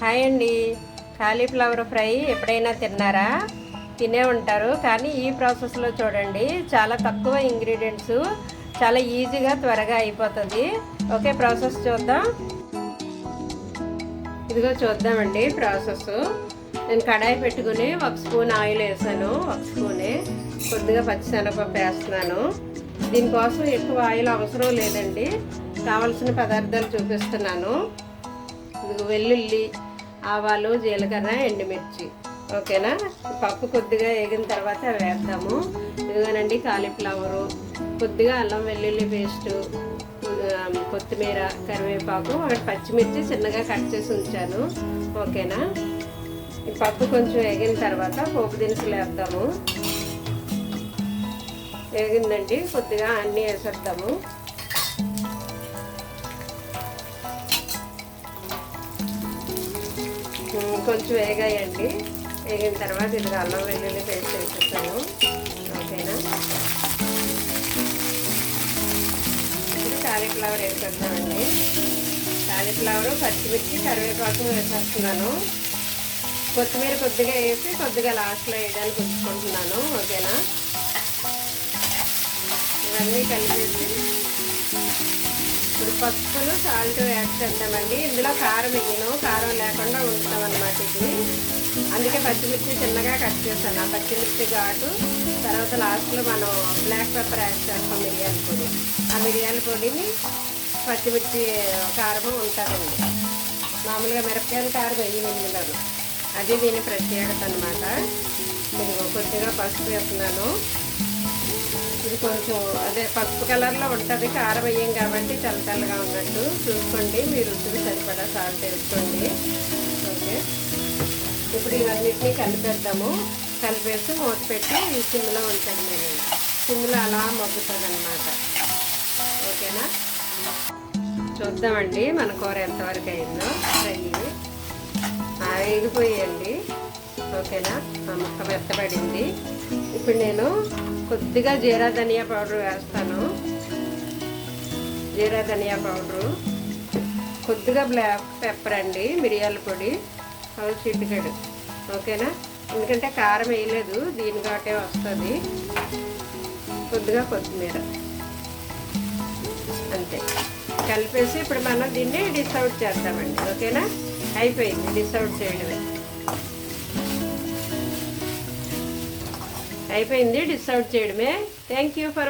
Hi అండి. Cauliflower fry ఎప్పుడైనా తిన్నారా? తినే ఉంటారు. కానీ ఈ ప్రాసెస్లో చూడండి, చాలా తక్కువ ఇంగ్రీడియంట్స్, చాలా ఈజీగా త్వరగా అయిపోతుంది. ఓకే, ప్రాసెస్ చూద్దాం. ఇదిగో చూద్దామండి ప్రాసెస్. నేను కడాయి పెట్టుకుని 1 స్పూన్ ఆయిల్ వేసాను. 1 స్పూనే కొద్దిగా పచ్చిశనగపప్పు వేస్తున్నాను. దీనికోసం ఎక్కువ ఆయిల్ అవసరం లేదండి. కావలసిన పదార్థాలు చూపిస్తున్నాను. ఇదిగో వెల్లుల్లి, ఆవాలు, జీలకర్ర, ఎండుమిర్చి. ఓకేనా? పప్పు కొద్దిగా వేగిన తర్వాత వేద్దాము. ఇదిగోనండి కాలీఫ్లవరు, కొద్దిగా అల్లం వెల్లుల్లి పేస్టు, కొత్తిమీర, కరివేపాకు, ఒకటి పచ్చిమిర్చి చిన్నగా కట్ చేసి ఉంచాను. ఓకేనా? ఈ పప్పు కొంచెం వేగిన తర్వాత పోపు దినుసులు వేద్దాము. వేగిందండి, కొద్దిగా అన్నీ వేసేద్దాము. కొంచెం వేగాయండి. వేగిన తర్వాత ఇది అల్లం వెల్లుల్లి పేస్ట్ వేసేస్తాను. ఓకేనా? ఇది కాలీఫ్లవర్ వేసేద్దామండి. కాలీఫ్లవర్, పచ్చిమిర్చి, కరివేపాకు వేసేస్తున్నాను. కొత్తిమీర కొద్దిగా వేసి కొద్దిగా లాస్ట్లో వేయడానికి ఉంచుకుంటున్నాను. ఓకేనా? ఇవన్నీ కలిపేసి ఇప్పుడు పసుపును, సాల్ట్ యాడ్ చేద్దామండి. ఇందులో కారం వేయను, కారం లేకుండా ఉంచుతాం అన్నమాట ఇది. అందుకే పచ్చిమిర్చి చిన్నగా కట్ చేస్తాను. ఆ పచ్చిమిర్చి ఘాటు తర్వాత లాస్ట్లో మనం బ్లాక్ పెప్పర్ యాడ్ చేస్తాం, మిరియాల పొడి. ఆ మిరియాల పొడిని పచ్చిమిర్చి కారం ఉంటుందండి. మామూలుగా మిరపకాయల కారం వేయను ఇందులో. అది దీని ప్రత్యేకత అనమాట. ఇదిగో కొద్దిగా పసుపు వేస్తున్నాను. ఇది కొంచెం అదే పసుపు కలర్లో ఉంటుంది, కారం వేయం కాబట్టి చల్లగా ఉన్నట్టు చూసుకోండి. మీరు రుచికి సరిపడా సాల్ట్ వేసుకోండి. ఓకే, ఇప్పుడు ఇవన్నిటినీ కలిపేద్దాము. కలిపేసి మూత పెట్టి ఈ సిమ్లో ఉంచండి. మీరు సిమ్లో అలా మగ్గుతుంది అన్నమాట. ఓకేనా? చూద్దామండి మన కూర ఎంతవరకు అయిందో. ఫ్రై వేగిపోయండి. ఓకేనా? ఆ ముక్క మెత్తబడింది. ఇప్పుడు నేను కొద్దిగా జీరా ధనియా పౌడర్ వేస్తాను. జీరా ధనియా పౌడరు, కొద్దిగా బ్లాక్ పెప్పర్ అండి, మిరియాల పొడి, అవి చిటికెడు. ఓకేనా? ఎందుకంటే కారం వేయలేదు, దీని ఘాటే వస్తుంది. కొద్దిగా కొత్తిమీర, అంతే. కలిపేసి ఇప్పుడు మనం దీన్ని డిష్ అవుట్ చేద్దామండి. ఓకేనా? అయిపోయింది, డిష్ అవుట్ చేయడమే అయిపోయింది. డిష్ అవుట్ చేయడమే. Thank you for